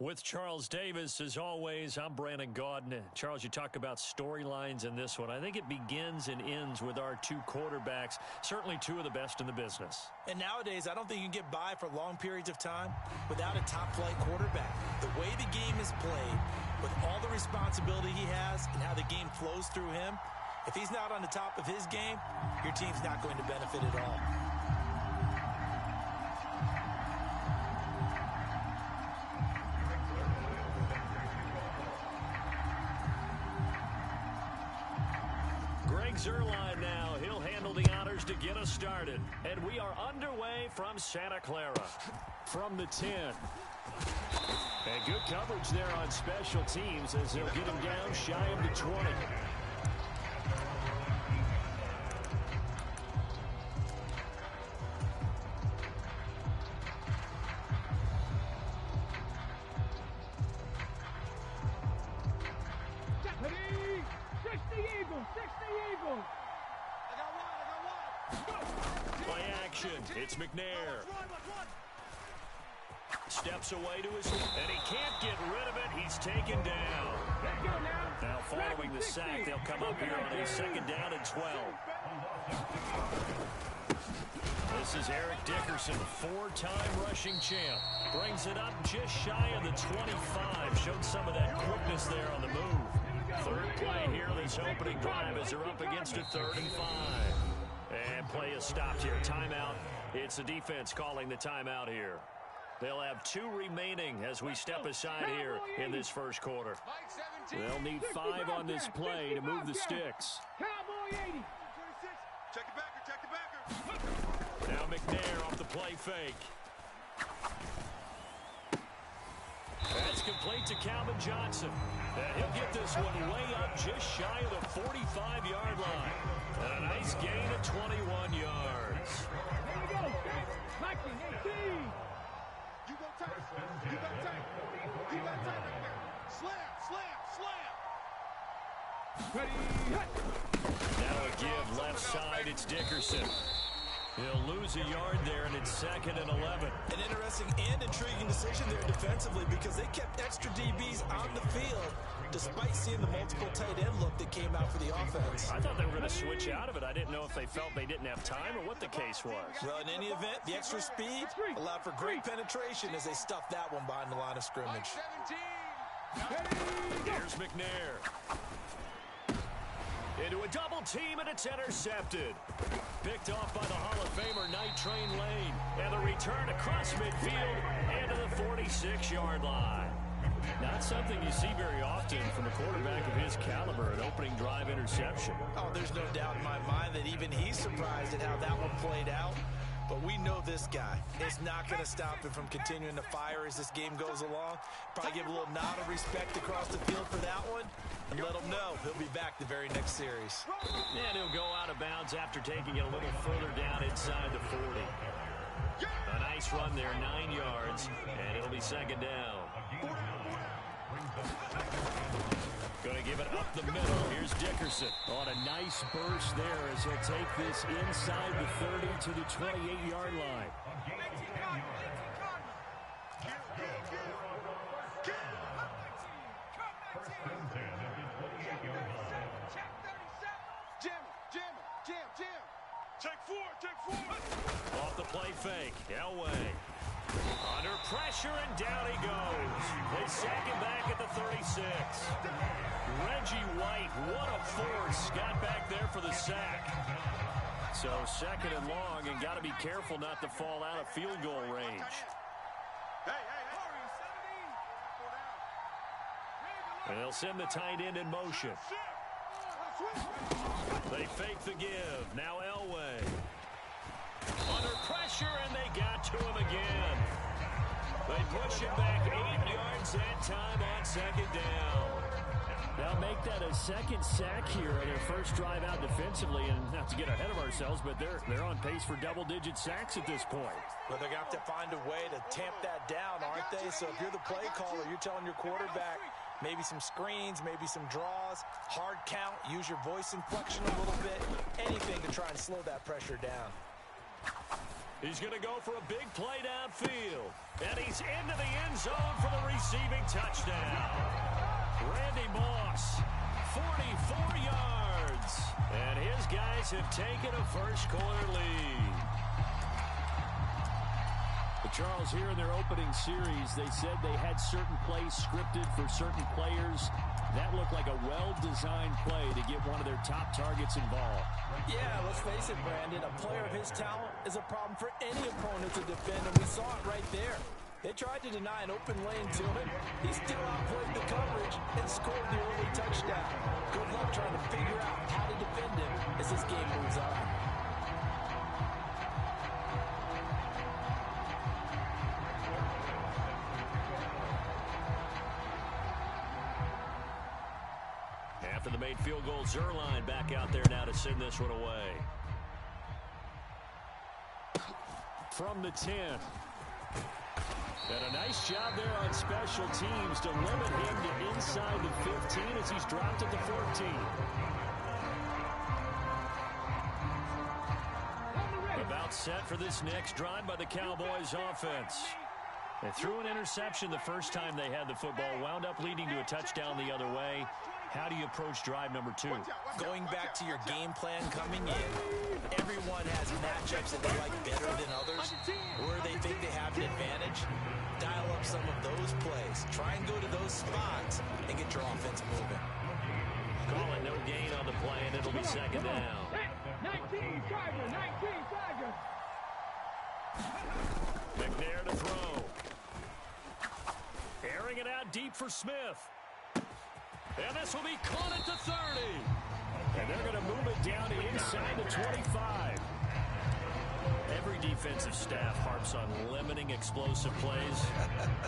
With Charles Davis, as always, I'm Brandon Gaudin. Charles, you talk about storylines in this one. I think it begins and ends with our two quarterbacks, certainly two of the best in the business. And nowadays, I don't think you can get by for long periods of time without a top-flight quarterback. The way the game is played, with all the responsibility he has and how the game flows through him, if he's not on the top of his game, your team's not going to benefit at all. Zerline now. He'll handle the honors to get us started. And we are underway from Santa Clara. From the 10. And good coverage there on special teams as they'll get him down shy of the 20. It's McNair. Steps away to his, and he can't get rid of it. He's taken down. Now following the sack, they'll come up here on a second down and 12. This is Eric Dickerson, four-time rushing champ. Brings it up just shy of the 25. Showed some of that quickness there on the move. Third play here, this opening drive as they're up against a 3rd and 5. And play is stopped here. Timeout. It's the defense calling the timeout here. They'll have 2 remaining as we step aside here in this first quarter. They'll need 5 on this play to move the sticks. Check it backer. Now McNair off the play fake. That's complete to Calvin Johnson. And he'll get this one way up just shy of the 45-yard line. And a nice gain of 21 yards. There we go. Mikey, 18. You go tight. You got tight. You got tight right there. Slam. Ready. Now a give left side. It's Dickerson. He'll lose a yard there, and it's 2nd and 11. An interesting and intriguing decision there defensively because they kept extra DBs on the field despite seeing the multiple tight end look that came out for the offense. I thought they were going to switch out of it. I didn't know if they felt they didn't have time or what the case was. Well, in any event, the extra speed allowed for great penetration as they stuffed that one behind the line of scrimmage. Here's McNair. Into a double team, and it's intercepted. Picked off by the Hall of Famer Night Train Lane. And the return across midfield and to the 46-yard line. Not something you see very often from a quarterback of his caliber, an opening drive interception. Oh, there's no doubt in my mind that even he's surprised at how that one played out. But we know this guy is not going to stop him from continuing to fire as this game goes along. Probably give a little nod of respect across the field for that one and let him know he'll be back the very next series. And he'll go out of bounds after taking it a little further down inside the 40. A nice run there, 9 yards, and it'll be 2nd down. Going to give it up the middle. Here's Dickerson on a nice burst there as he'll take this inside the 30 to the 28-yard line. Take 4. Off the play fake. Elway. Under pressure, and down he goes. They sack him back at the 36. Reggie White, what a force. Got back there for the sack. So 2nd and long, and got to be careful not to fall out of field goal range. And they'll send the tight end in motion. They fake the give. Now Elway. Under pressure, and they got to him again. They push him back 8 yards that time on 2nd down. Now make that a 2nd sack here on their first drive out defensively, and not to get ahead of ourselves, but they're on pace for double-digit sacks at this point. Well, they're going to have to find a way to tamp that down, aren't they? So if you're the play caller, you're telling your quarterback maybe some screens, maybe some draws, hard count, use your voice inflection a little bit, anything to try and slow that pressure down. He's going to go for a big play downfield. And he's into the end zone for the receiving touchdown. Randy Moss, 44 yards. And his guys have taken a first-quarter lead. But Charles, here in their opening series, they said they had certain plays scripted for certain players. That looked like a well-designed play to get one of their top targets involved. Yeah, let's face it, Brandon. A player of his talent is a problem for any opponent to defend, and we saw it right there. They tried to deny an open lane to him. He still outplayed the coverage and scored the early touchdown. Good luck trying to figure out how to defend him as this game moves on. After the made field goal, Zerline back out there now to send this one away. From the 10. And a nice job there on special teams to limit him to inside the 15 as he's dropped at the 14. About set for this next drive by the Cowboys offense. They threw an interception the first time they had the football, wound up leading to a touchdown the other way. How do you approach drive number 2? Going back to your game plan coming in, everyone has matchups that they like better than others, where they think they have an advantage. Dial up some of those plays. Try and go to those spots and get your offense moving. Call it no gain on the play, and it'll be second down. 19 Chargers, 19 Chargers. McNair to throw. Airing it out deep for Smith. And this will be caught at the 30. And they're going to move it down to inside the 25. Every defensive staff harps on limiting explosive plays.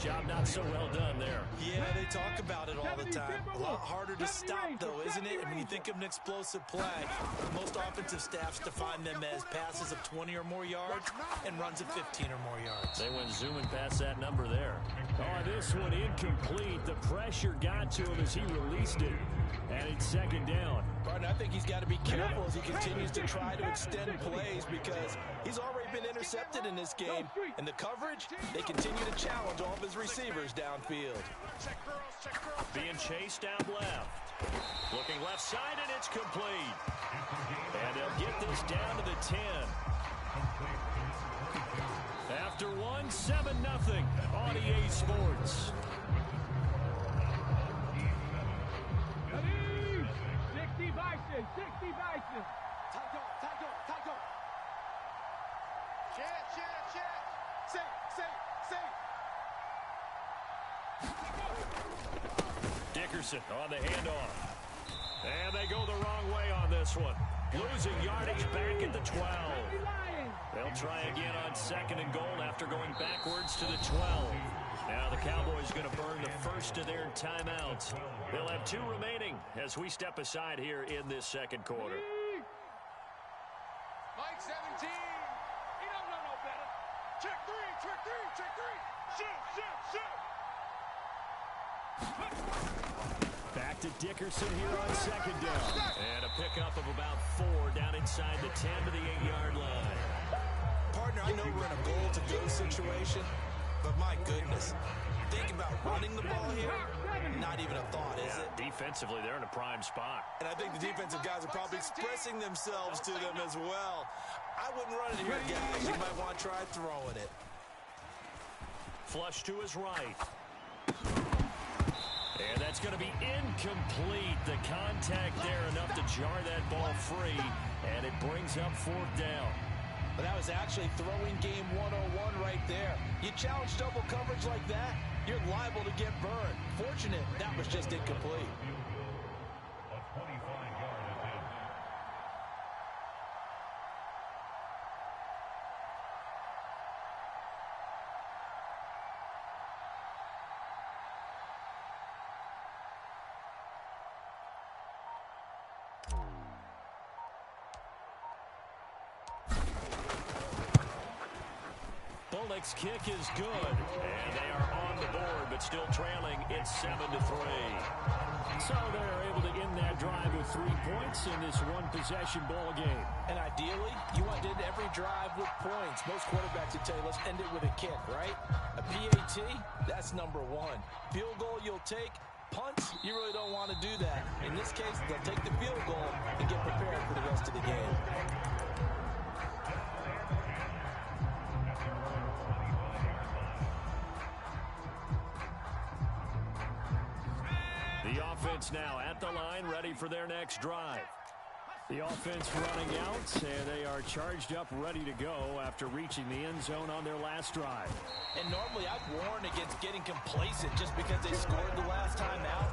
Job not so well done there. Yeah, they talk about it all the time. A lot harder to stop, though, isn't it? And when you think of an explosive play, most offensive staffs define them as passes of 20 or more yards and runs of 15 or more yards. They went zooming past that number there. Oh, this one incomplete. The pressure got to him as he released it. And it's second down. Barton, I think he's got to be careful as he continues to try to extend plays because he's already been intercepted in this game. And the coverage, they continue to challenge all of his receivers downfield. Being chased out left. Looking left side, and it's complete. And they'll get this down to the 10. After one, 7-0 on EA Sports. 60 Bison, 60 Bison. Tackle. Check. Say. Dickerson on the handoff. And they go the wrong way on this one. Losing yardage back at the 12. They'll try again on second and goal after going backwards to the 12. Now the Cowboys going to burn the first of their timeouts. They'll have 2 remaining as we step aside here in this second quarter. Mike 17. He don't know no better. Check three. Back to Dickerson here on second down. And a pickup of about 4 down inside the 10 to the 8-yard line. Partner, I know we're in a goal-to-go situation, but my goodness, think about running the ball here. Not even a thought, is it? Defensively, they're in a prime spot. And I think the defensive guys are probably expressing themselves to them as well. I wouldn't run it here, guys. You might want to try throwing it. Flush to his right. And that's going to be incomplete. The contact there enough to jar that ball free. And it brings up 4th down. But that was actually throwing game 101 right there. You challenge double coverage like that, you're liable to get burned. Fortunate, that was just incomplete. Bullock's kick is good, and they are on the board, but still trailing. It's 7-3. So they're able to end that drive with 3 points in this one-possession ball game. And ideally, you want to end every drive with points. Most quarterbacks would tell you, let's end it with a kick, right? A PAT, that's number one. Field goal you'll take. Punts, you really don't want to do that. In this case, they'll take the field goal and get prepared for the rest of the game. The offense now at the line, ready for their next drive. The offense running out, and they are charged up, ready to go after reaching the end zone on their last drive. And normally I'd warn against getting complacent just because they scored the last time out.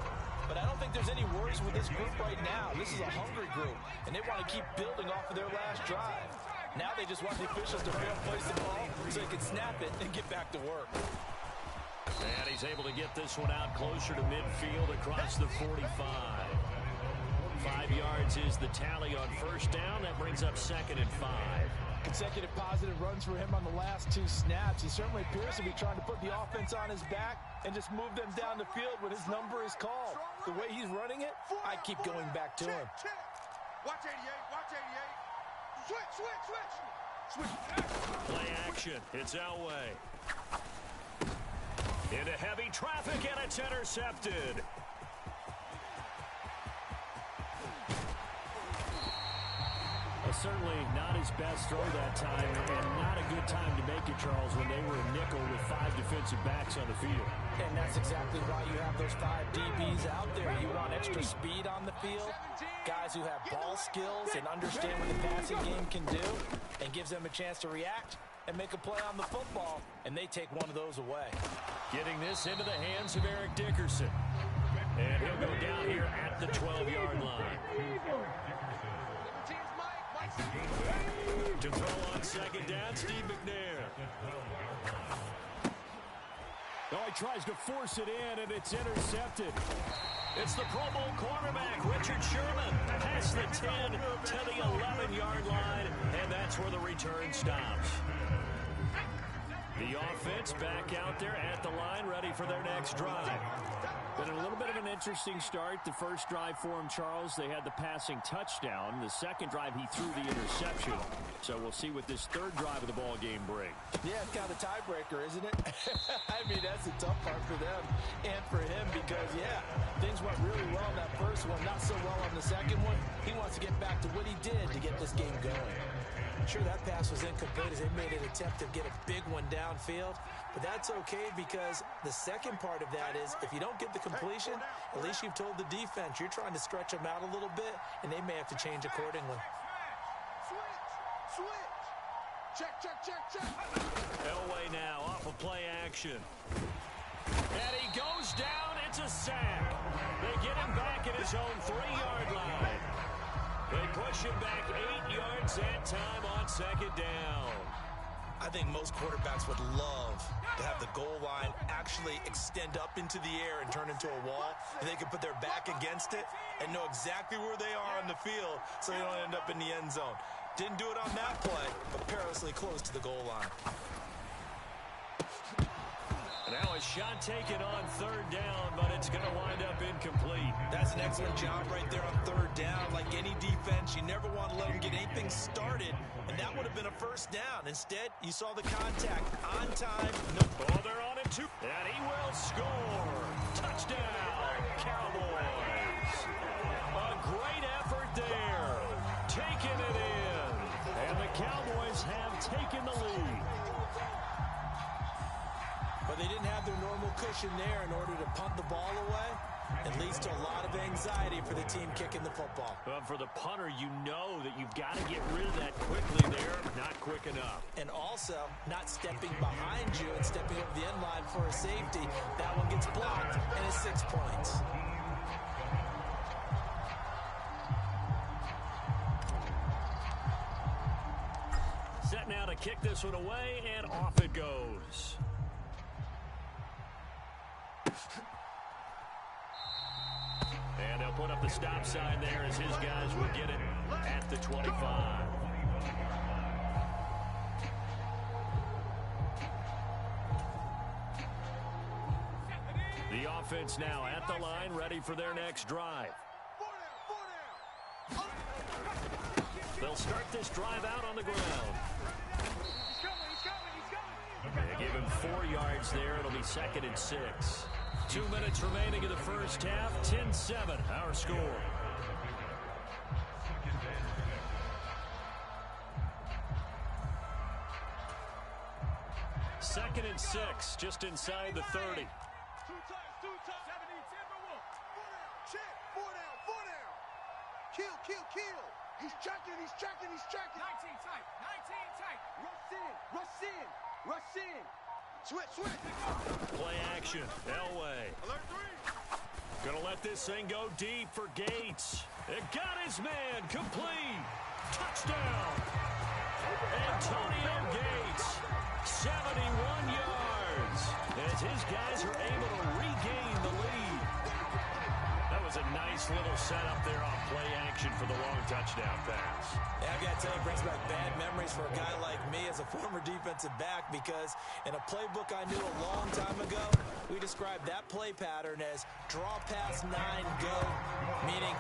But I don't think there's any worries with this group right now. This is a hungry group, and they want to keep building off of their last drive. Now they just want the officials to fair place the ball so they can snap it and get back to work. And he's able to get this one out closer to midfield across the 45. 5 yards is the tally on first down. That brings up 2nd and 5. Consecutive positive runs for him on the last 2 snaps. He certainly appears to be trying to put the offense on his back and just move them down the field when his number is called. The way he's running it, I keep going back to him. Watch 88, watch 88. Switch. Play action. It's Elway. Into heavy traffic, and it's intercepted. Certainly not his best throw that time, and not a good time to make it, Charles, when they were a nickel with 5 defensive backs on the field. And that's exactly why you have those 5 DBs out there. You want extra speed on the field, guys who have ball skills and understand what the passing game can do, and gives them a chance to react and make a play on the football, and they take one of those away. Getting this into the hands of Eric Dickerson. And he'll go down here at the 12-yard line. To throw on 2nd down, Steve McNair. Oh, he tries to force it in, and it's intercepted. It's the Pro Bowl cornerback, Richard Sherman, past the 10 to the 11-yard line, and that's where the return stops. The offense back out there at the line, ready for their next drive. Been a little bit of an interesting start. The first drive for him, Charles, they had the passing touchdown. The second drive, he threw the interception. So we'll see what this third drive of the ball game brings. Yeah, it's kind of a tiebreaker, isn't it? I mean, that's the tough part for them and for him because, yeah, things went really well in that first one, not so well on the second one. He wants to get back to what he did to get this game going. Sure, that pass was incomplete as they made an attempt to get a big one downfield, but that's okay because the second part of that is if you don't get the completion, at least you've told the defense you're trying to stretch them out a little bit, and they may have to change accordingly. Switch. Check. Elway now off of play action. And he goes down. It's a sack. They get him back at his own 3-yard line. They push him back 8 yards that time on 2nd down. I think most quarterbacks would love to have the goal line actually extend up into the air and turn into a wall, and they can put their back against it and know exactly where they are on the field so they don't end up in the end zone. Didn't do it on that play, but perilously close to the goal line. Now a shot taken on 3rd down, but it's going to wind up incomplete. That's an excellent job right there on 3rd down. Like any defense, you never want to let them get anything started, and that would have been a 1st down. Instead, you saw the contact on time. Oh, they're on him too. And he will score. Touchdown, Cowboys. A great effort there. Taking it in. And the Cowboys have taken the lead. But they didn't have their normal cushion there in order to punt the ball away. It leads to a lot of anxiety for the team kicking the football. For the punter, you know that you've got to get rid of that quickly there. Not quick enough. And also, not stepping behind you and stepping over the end line for a safety. That one gets blocked, and it's 6 points. Set now to kick this one away, and off it goes. And they'll put up the stop sign there as his guys will get it at the 25. The offense now at the line, ready for their next drive. They'll start this drive out on the ground. They give him 4 yards there. It'll be 2nd and 6. 2 minutes remaining in the first half. 10-7, our score. Second and 6, just inside the 30. Kill. He's checking. 19 tight. Rush in. Switch. Play action. Elway. Alert 3. Gonna let this thing go deep for Gates. It got his man complete. Touchdown. Antonio Gates. 71 yards. As his guys are able to regain the lead. That was a nice little setup there on play action for the long touchdown pass. Yeah, I got to tell you, it brings back bad memories for a guy like me as a former defensive back, because in a playbook I knew a long time ago, we described that play pattern as draw pass 9 go, meaning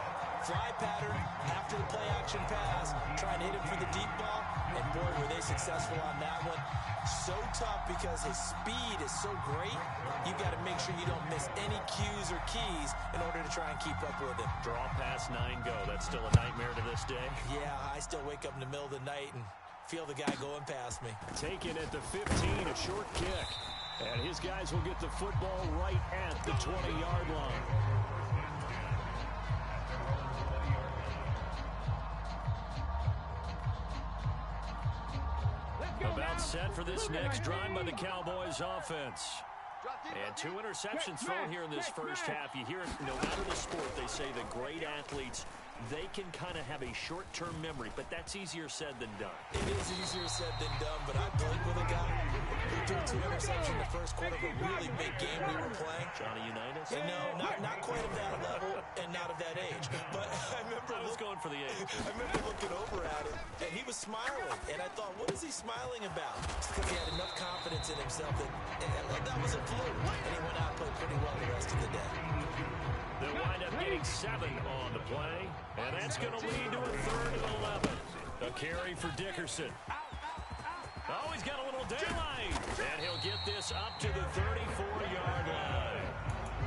fly pattern after the play action pass, try and hit him for the deep ball, and boy, were they successful on that one. So tough because his speed is so great, you've got to make sure you don't miss any cues or keys in order to try and keep up with him. Draw pass 9 go. That's still a nightmare to this day. Yeah, I still wake up in the middle of the night and feel the guy going past me. Taken at the 15, a short kick. And his guys will get the football right at the 20-yard line. About set for this next drive by the Cowboys offense. And 2 interceptions thrown here in this first half. You hear it, no matter the sport, they say the great athletes, they can kind of have a short-term memory, but that's easier said than done. It is easier said than done, but I played with a guy who threw 2 interceptions in the first quarter of a really big game we were playing. Johnny Unitas? And no, not quite of that level and not of that age. But I was going for the age. I remember looking over at him, and he was smiling. And I thought, what is he smiling about? It's because he had enough confidence in himself that was a fluke. And he went out and played pretty well the rest of the day. They'll wind up getting 7 on the play, and that's going to lead to a 3rd and 11. A carry for Dickerson. Oh, he's got a little daylight, and he'll get this up to the 34-yard line.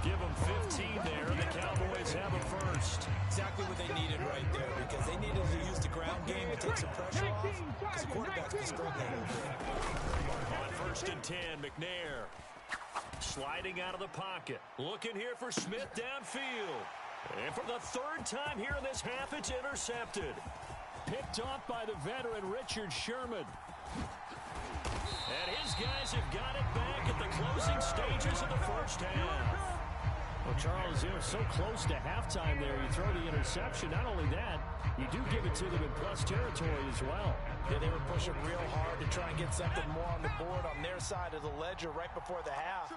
Give them 15 there, and the Cowboys have a first. Exactly what they needed right there, because they needed to use the ground game to take some pressure off, because the quarterback's been struggling a little bit. On 1st and 10, McNair. Sliding out of the pocket. Looking here for Smith downfield. And for the 3rd time here in this half, it's intercepted. Picked off by the veteran Richard Sherman. And his guys have got it back at the closing stages of the first half. Well, Charles, it was so close to halftime there. You throw the interception. Not only that, you do give it to them in plus territory as well. Yeah, they were pushing real hard to try and get something more on the board on their side of the ledger right before the half.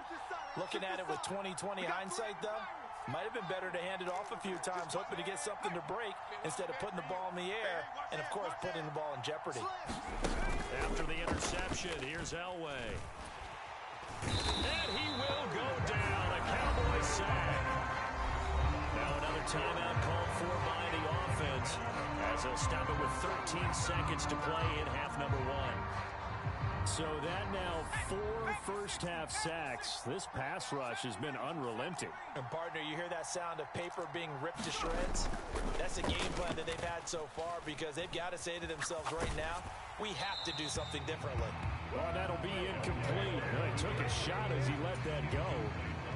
Looking at it with 20/20 hindsight, though, might have been better to hand it off a few times, hoping to get something to break instead of putting the ball in the air and, of course, putting the ball in jeopardy. After the interception, here's Elway. And he will go down. A Cowboy sack. Now another timeout called for by the offense, as they'll stop it with 13 seconds to play in half number 1. So that now 4 first-half sacks. This pass rush has been unrelenting. And, partner, you hear that sound of paper being ripped to shreds? That's the game plan that they've had so far, because they've got to say to themselves right now, we have to do something differently. Well, that'll be incomplete. He took a shot as he let that go.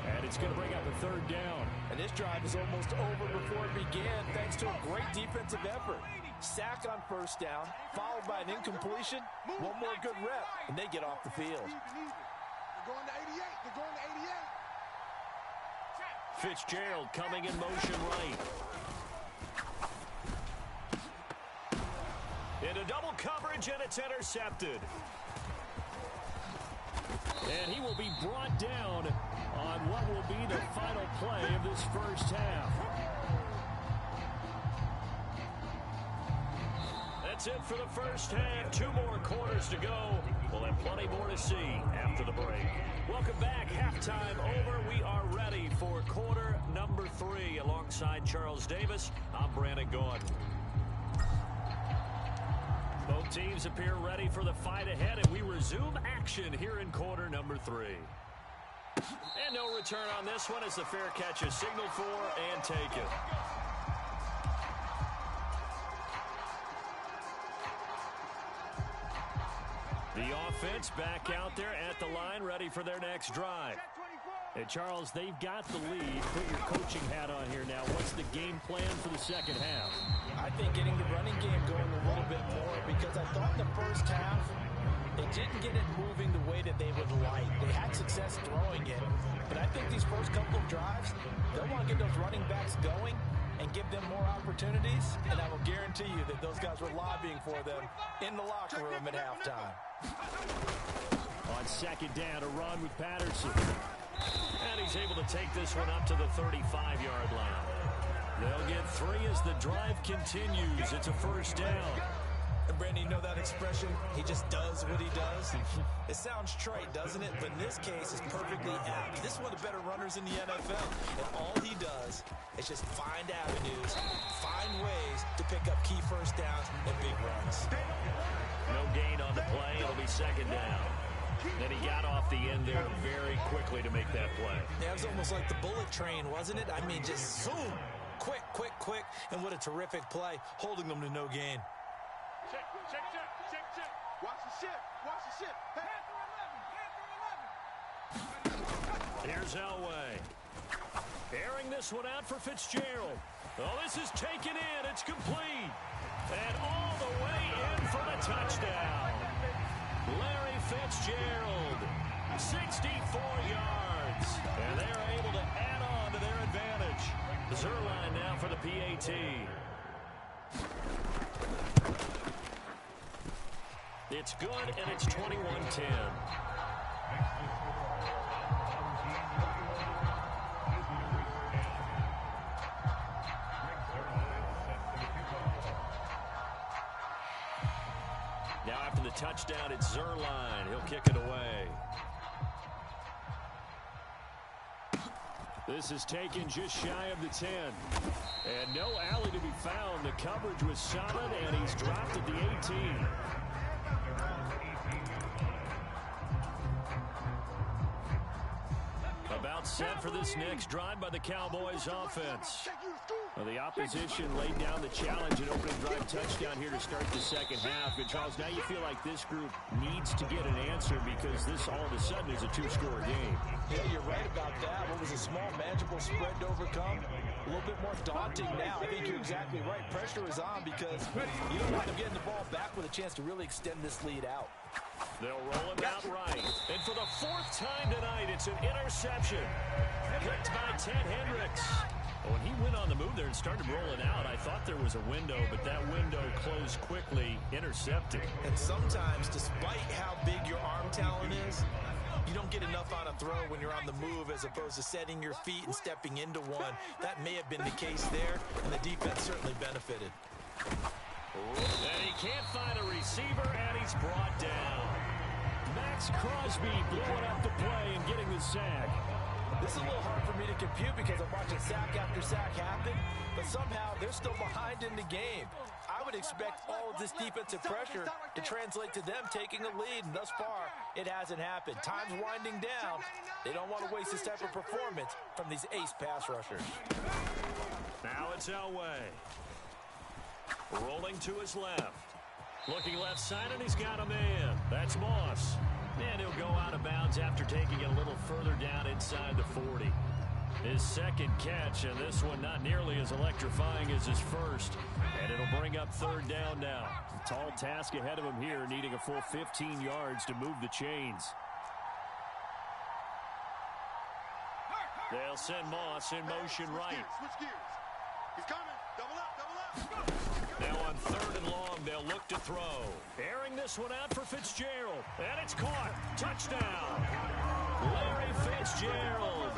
And it's going to bring up the 3rd down. And this drive is almost over before it began, thanks to a great defensive effort. Sack on 1st down, followed by an incompletion, one more good rep, and they get off the field. They're going to 88. They're going to 88. Fitzgerald coming in motion right. Into double coverage, and it's intercepted. And he will be brought down on what will be the final play of this first half. That's it for the first half. 2 more quarters to go. We'll have plenty more to see after the break. Welcome back. Halftime over. We are ready for quarter number 3. Alongside Charles Davis, I'm Brandon Gaudin. teams appear ready for the fight ahead, and we resume action here in quarter number 3. And no return on this one as the fair catch is signaled for and taken. The offense back out there at the line, ready for their next drive. And Charles, they've got the lead. Put your coaching hat on here now. What's the game plan for the second half? I think getting the running game going a little bit more, because I thought in the first half they didn't get it moving the way that they would like. They had success throwing it, but I think these first couple of drives, they'll want to get those running backs going and give them more opportunities, and I will guarantee you that those guys were lobbying for them in the locker room at halftime. On second down, a run with Patterson. And he's able to take this one up to the 35-yard line. They'll get 3 as the drive continues. It's a first down. And Brandon, you know that expression, he just does what he does? It sounds trite, doesn't it? But in this case, it's perfectly apt. This is one of the better runners in the NFL. And all he does is just find avenues, find ways to pick up key first downs and big runs. No gain on the play. It'll be second down. Then he got off the end there very quickly to make that play. Yeah, it was almost like the bullet train, wasn't it? I mean, just zoom. Quick, quick, quick. And what a terrific play, holding them to no gain. Check. Watch the ship. Here's Elway. Airing this one out for Fitzgerald. Oh, this is taken in. It's complete. And all the way in for the touchdown. Larry Fitzgerald, 64 yards. And they're able to add on to their advantage. Zerline now for the PAT. It's good, and it's 21-10. Now after the touchdown, it's Zerline. He'll kick it away. This is taken just shy of the 10. And no alley to be found. The coverage was solid, and he's dropped at the 18. About set for this next drive by the Cowboys offense. Well, the opposition laid down the challenge and opening drive touchdown here to start the second half. And Charles, now you feel like this group needs to get an answer because this all of a sudden is a 2-score game. Yeah, you're right about that. What was a small, manageable spread to overcome? A little bit more daunting now. I think you're exactly right. Pressure is on because you don't want them getting the ball back with a chance to really extend this lead out. They'll roll him out right. And for the 4th time tonight, it's an interception. Picked by Ted Hendricks. When he went on the move there and started rolling out, I thought there was a window, but that window closed quickly, intercepted. And sometimes, despite how big your arm talent is, you don't get enough on a throw when you're on the move as opposed to setting your feet and stepping into one. That may have been the case there, and the defense certainly benefited. And he can't find a receiver, and he's brought down. Max Crosby blowing up the play and getting the sack. This is a little hard for me to compute because I'm watching sack after sack happen, but somehow they're still behind in the game. I would expect all of this defensive pressure to translate to them taking a lead, and thus far, it hasn't happened. Time's winding down. They don't want to waste this type of performance from these ace pass rushers. Now it's Elway. Rolling to his left. Looking left side, and he's got a man. That's Moss. And he'll go out of bounds after taking it a little further down inside the 40. His second catch, and this one not nearly as electrifying as his first. And it'll bring up 3rd down now. A tall task ahead of him here, needing a full 15 yards to move the chains. They'll send Moss in motion right. Switch gears. He's coming. Double up. Now on 3rd and long, they'll look to throw. Airing this one out for Fitzgerald. And it's caught. Touchdown. Larry Fitzgerald.